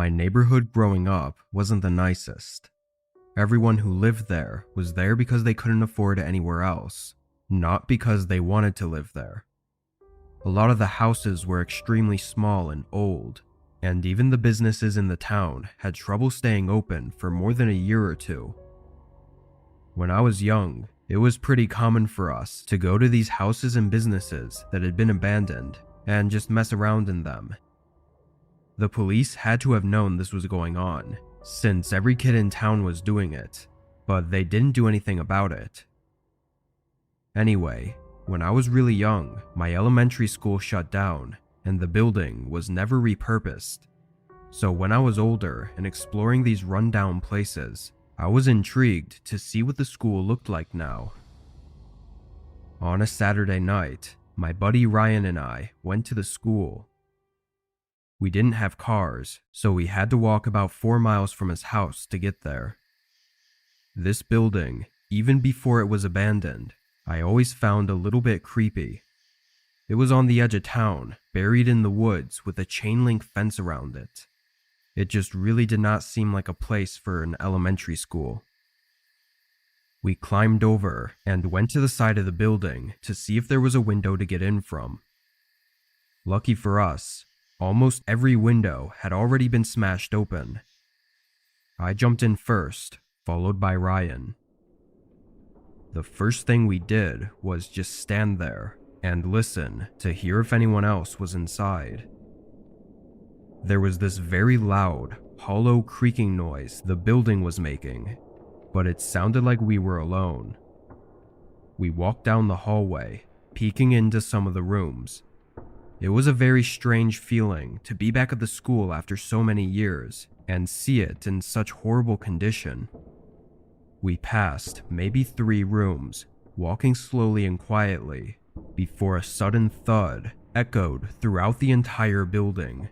My neighborhood growing up wasn't the nicest. Everyone who lived there was there because they couldn't afford anywhere else, not because they wanted to live there. A lot of the houses were extremely small and old, and even the businesses in the town had trouble staying open for more than a year or two. When I was young, it was pretty common for us to go to these houses and businesses that had been abandoned and just mess around in them. The police had to have known this was going on, since every kid in town was doing it, but they didn't do anything about it. Anyway, when I was really young, my elementary school shut down, and the building was never repurposed. So when I was older and exploring these rundown places, I was intrigued to see what the school looked like now. On a Saturday night, my buddy Ryan and I went to the school. We didn't have cars, so we had to walk about 4 miles from his house to get there. This building, even before it was abandoned, I always found a little bit creepy. It was on the edge of town, buried in the woods with a chain link fence around it. It just really did not seem like a place for an elementary school. We climbed over and went to the side of the building to see if there was a window to get in from. Lucky for us, almost every window had already been smashed open. I jumped in first, followed by Ryan. The first thing we did was just stand there and listen to hear if anyone else was inside. There was this very loud, hollow creaking noise the building was making, but it sounded like we were alone. We walked down the hallway, peeking into some of the rooms. It was a very strange feeling to be back at the school after so many years and see it in such horrible condition. We passed maybe 3 rooms, walking slowly and quietly, before a sudden thud echoed throughout the entire building.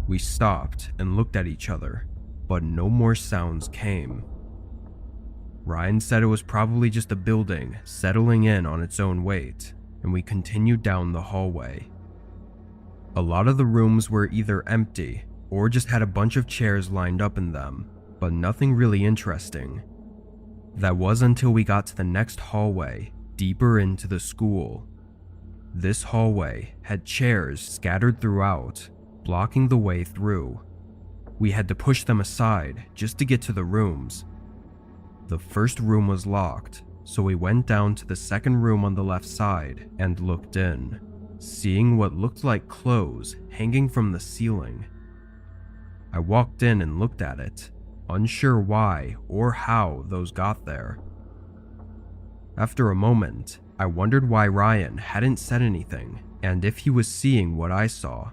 We stopped and looked at each other, but no more sounds came. Ryan said it was probably just a building settling in on its own weight, and we continued down the hallway. A lot of the rooms were either empty or just had a bunch of chairs lined up in them, but nothing really interesting. That was until we got to the next hallway, deeper into the school. This hallway had chairs scattered throughout, blocking the way through. We had to push them aside just to get to the rooms. The first room was locked, so we went down to the second room on the left side and looked in, seeing what looked like clothes hanging from the ceiling. I walked in and looked at it, unsure why or how those got there. After a moment, I wondered why Ryan hadn't said anything and if he was seeing what I saw.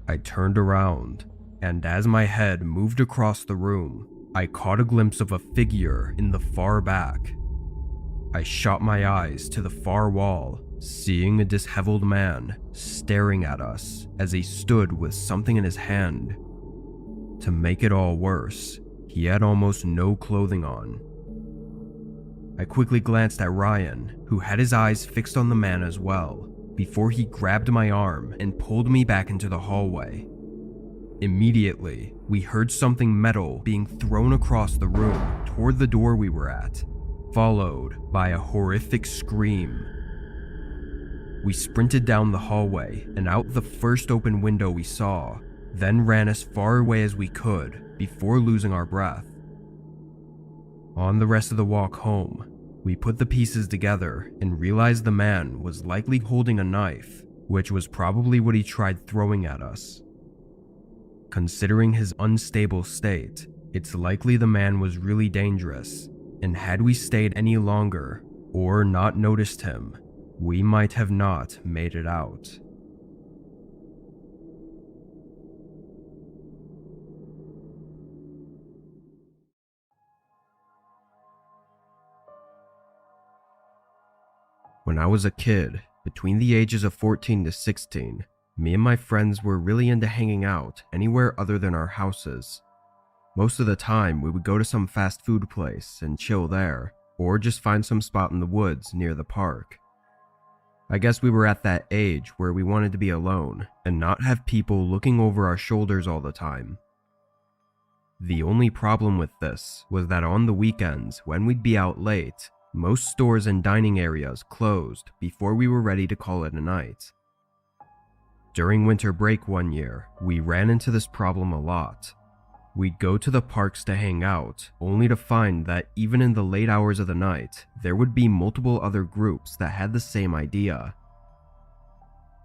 I turned around, and as my head moved across the room, I caught a glimpse of a figure in the far back. I shot my eyes to the far wall, seeing a disheveled man staring at us as he stood with something in his hand. To make it all worse, he had almost no clothing on. I quickly glanced at Ryan, who had his eyes fixed on the man as well, before he grabbed my arm and pulled me back into the hallway. Immediately, we heard something metal being thrown across the room toward the door we were at, followed by a horrific scream. We sprinted down the hallway and out the first open window we saw, then ran as far away as we could before losing our breath. On the rest of the walk home, we put the pieces together and realized the man was likely holding a knife, which was probably what he tried throwing at us. Considering his unstable state, it's likely the man was really dangerous, and had we stayed any longer or not noticed him, we might have not made it out. When I was a kid, between the ages of 14 to 16, me and my friends were really into hanging out anywhere other than our houses. Most of the time, we would go to some fast food place and chill there, or just find some spot in the woods near the park. I guess we were at that age where we wanted to be alone and not have people looking over our shoulders all the time. The only problem with this was that on the weekends, when we'd be out late, most stores and dining areas closed before we were ready to call it a night. During winter break one year, we ran into this problem a lot. We'd go to the parks to hang out, only to find that even in the late hours of the night, there would be multiple other groups that had the same idea.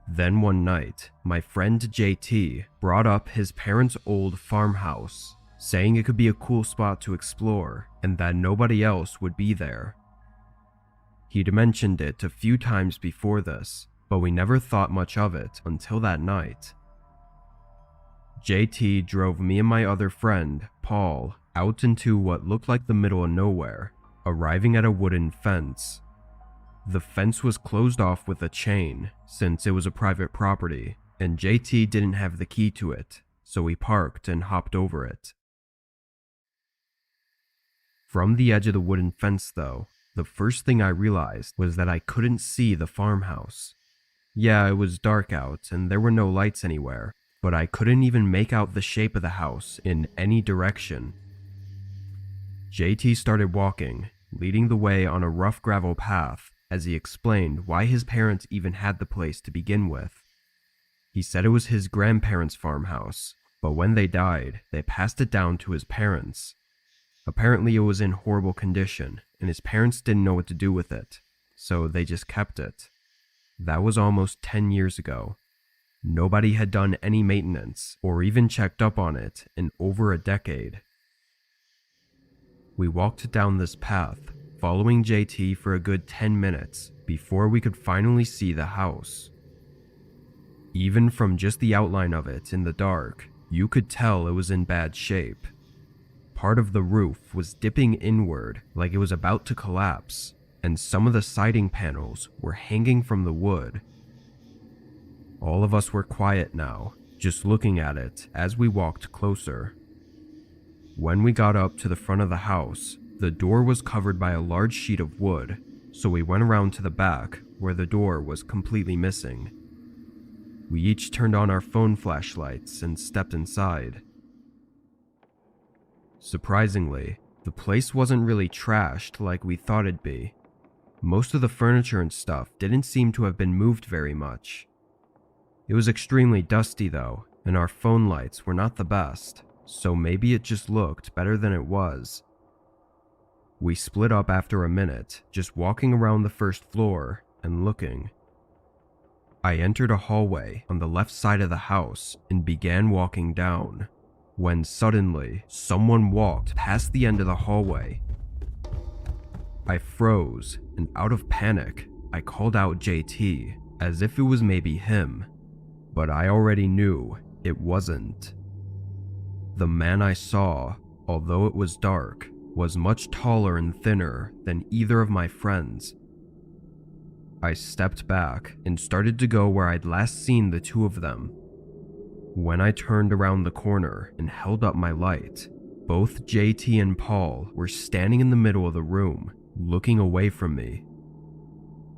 Then one night, my friend JT brought up his parents' old farmhouse, saying it could be a cool spot to explore and that nobody else would be there. He'd mentioned it a few times before this, but we never thought much of it until that night. JT drove me and my other friend, Paul, out into what looked like the middle of nowhere, arriving at a wooden fence. The fence was closed off with a chain, since it was a private property, and JT didn't have the key to it, so we parked and hopped over it. From the edge of the wooden fence, though, the first thing I realized was that I couldn't see the farmhouse. Yeah, it was dark out and there were no lights anywhere, but I couldn't even make out the shape of the house in any direction. JT started walking, leading the way on a rough gravel path, as he explained why his parents even had the place to begin with. He said it was his grandparents' farmhouse, but when they died, they passed it down to his parents. Apparently it was in horrible condition, and his parents didn't know what to do with it, so they just kept it. That was almost 10 years ago. Nobody had done any maintenance or even checked up on it in over a decade. We walked down this path, following JT for a good 10 minutes before we could finally see the house. Even from just the outline of it in the dark, you could tell it was in bad shape. Part of the roof was dipping inward like it was about to collapse, and some of the siding panels were hanging from the wood. All of us were quiet now, just looking at it as we walked closer. When we got up to the front of the house, the door was covered by a large sheet of wood, so we went around to the back where the door was completely missing. We each turned on our phone flashlights and stepped inside. Surprisingly, the place wasn't really trashed like we thought it'd be. Most of the furniture and stuff didn't seem to have been moved very much. It was extremely dusty though, and our phone lights were not the best, so maybe it just looked better than it was. We split up after a minute, just walking around the first floor and looking. I entered a hallway on the left side of the house and began walking down, when suddenly someone walked past the end of the hallway. I froze, and out of panic, I called out JT, as if it was maybe him, but I already knew it wasn't. The man I saw, although it was dark, was much taller and thinner than either of my friends. I stepped back and started to go where I'd last seen the two of them. When I turned around the corner and held up my light, both JT and Paul were standing in the middle of the room, looking away from me.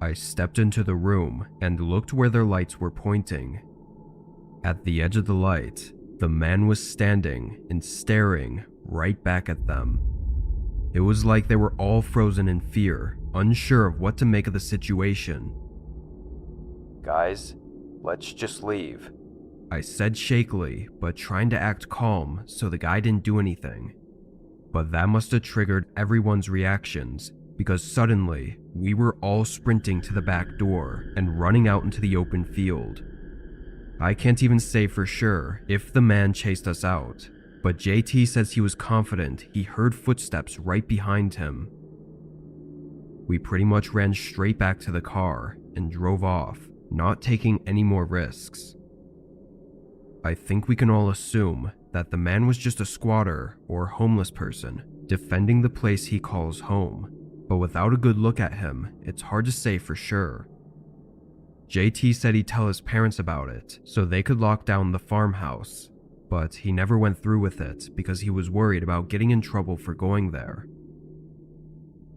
I stepped into the room and looked where their lights were pointing. At the edge of the light, the man was standing and staring right back at them. It was like they were all frozen in fear, unsure of what to make of the situation. "Guys, let's just leave," I said shakily, but trying to act calm so the guy didn't do anything. But that must have triggered everyone's reactions, because suddenly, we were all sprinting to the back door and running out into the open field. I can't even say for sure if the man chased us out, but JT says he was confident he heard footsteps right behind him. We pretty much ran straight back to the car and drove off, not taking any more risks. I think we can all assume that the man was just a squatter or homeless person defending the place he calls home, but without a good look at him, it's hard to say for sure. JT said he'd tell his parents about it so they could lock down the farmhouse, but he never went through with it because he was worried about getting in trouble for going there.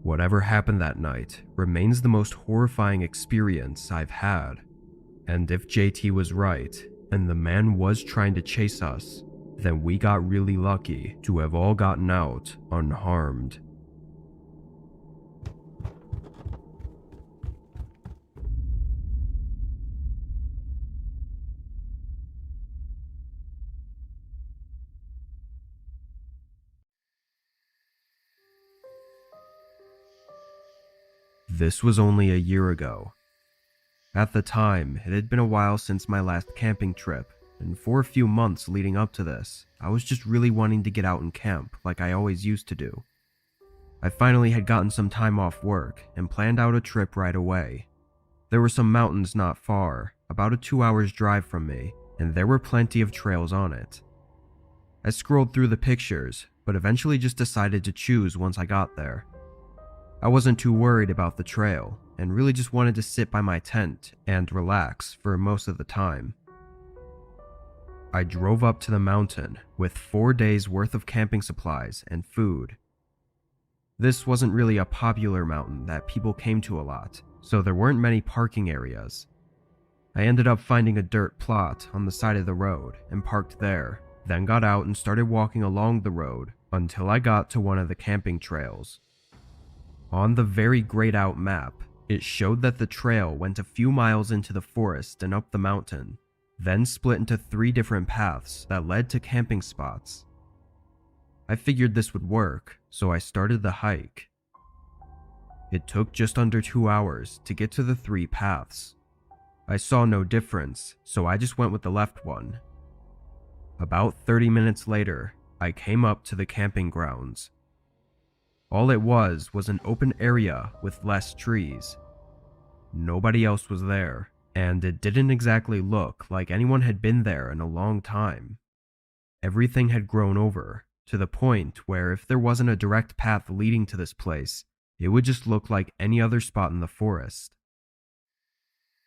Whatever happened that night remains the most horrifying experience I've had. And if JT was right, and the man was trying to chase us, then we got really lucky to have all gotten out unharmed. This was only a year ago. At the time, it had been a while since my last camping trip, and for a few months leading up to this, I was just really wanting to get out and camp like I always used to do. I finally had gotten some time off work and planned out a trip right away. There were some mountains not far, about a 2 hours drive from me, and there were plenty of trails on it. I scrolled through the pictures, but eventually just decided to choose once I got there. I wasn't too worried about the trail, and really just wanted to sit by my tent and relax for most of the time. I drove up to the mountain with 4 days worth of camping supplies and food. This wasn't really a popular mountain that people came to a lot, so there weren't many parking areas. I ended up finding a dirt plot on the side of the road and parked there, then got out and started walking along the road until I got to one of the camping trails. On the very grayed out map, it showed that the trail went a few miles into the forest and up the mountain, then split into 3 different paths that led to camping spots. I figured this would work, so I started the hike. It took just under 2 hours to get to the 3 paths. I saw no difference, so I just went with the left one. About 30 minutes later, I came up to the camping grounds. All it was an open area with less trees. Nobody else was there, and it didn't exactly look like anyone had been there in a long time. Everything had grown over, to the point where if there wasn't a direct path leading to this place, it would just look like any other spot in the forest.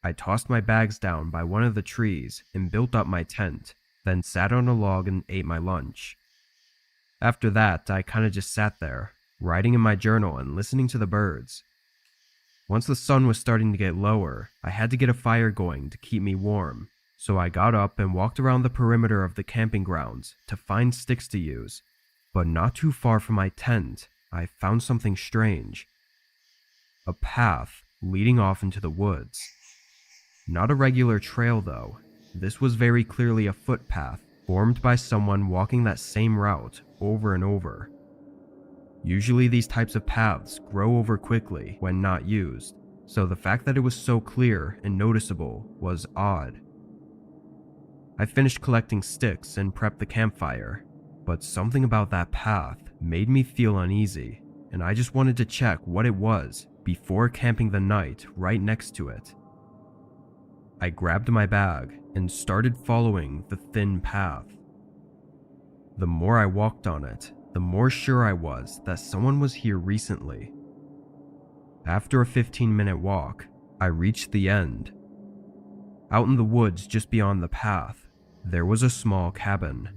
I tossed my bags down by one of the trees and built up my tent, then sat on a log and ate my lunch. After that, I kinda just sat there, writing in my journal and listening to the birds. Once the sun was starting to get lower, I had to get a fire going to keep me warm, so I got up and walked around the perimeter of the camping grounds to find sticks to use. But not too far from my tent, I found something strange. A path leading off into the woods. Not a regular trail though. This was very clearly a footpath formed by someone walking that same route over and over. Usually these types of paths grow over quickly when not used, so the fact that it was so clear and noticeable was odd. I finished collecting sticks and prepped the campfire, but something about that path made me feel uneasy, and I just wanted to check what it was before camping the night right next to it. I grabbed my bag and started following the thin path. The more I walked on it, the more sure I was that someone was here recently. After a 15-minute walk, I reached the end. Out in the woods just beyond the path, there was a small cabin.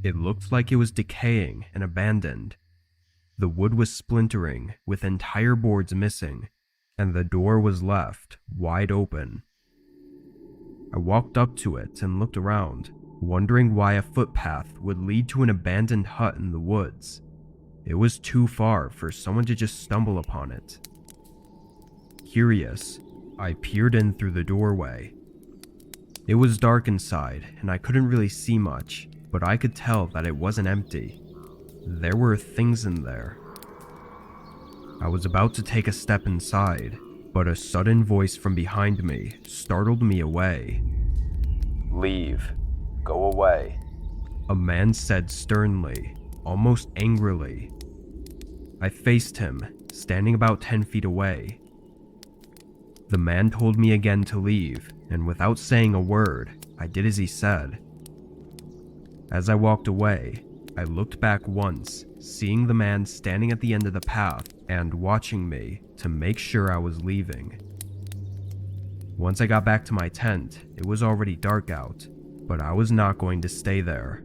It looked like it was decaying and abandoned. The wood was splintering with entire boards missing, and the door was left wide open. I walked up to it and looked around, wondering why a footpath would lead to an abandoned hut in the woods. It was too far for someone to just stumble upon it. Curious, I peered in through the doorway. It was dark inside, and I couldn't really see much, but I could tell that it wasn't empty. There were things in there. I was about to take a step inside, but a sudden voice from behind me startled me away. "Leave. Go away," a man said sternly, almost angrily. I faced him, standing about 10 feet away. The man told me again to leave, and without saying a word, I did as he said. As I walked away, I looked back once, seeing the man standing at the end of the path and watching me to make sure I was leaving. Once I got back to my tent, it was already dark out, but I was not going to stay there.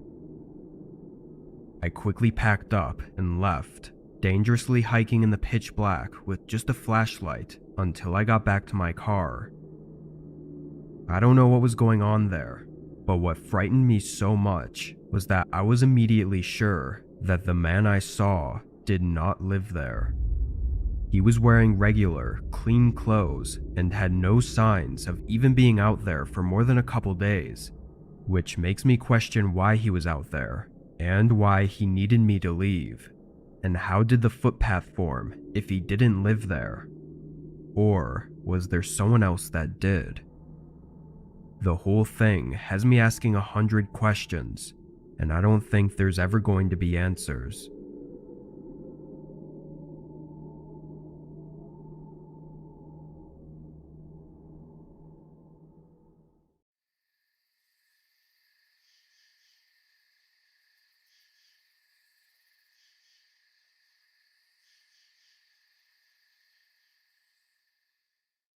I quickly packed up and left, dangerously hiking in the pitch black with just a flashlight until I got back to my car. I don't know what was going on there, but what frightened me so much was that I was immediately sure that the man I saw did not live there. He was wearing regular, clean clothes and had no signs of even being out there for more than a couple days, which makes me question why he was out there and why he needed me to leave. And how did the footpath form if he didn't live there? Or was there someone else that did? The whole thing has me asking 100 questions, and I don't think there's ever going to be answers.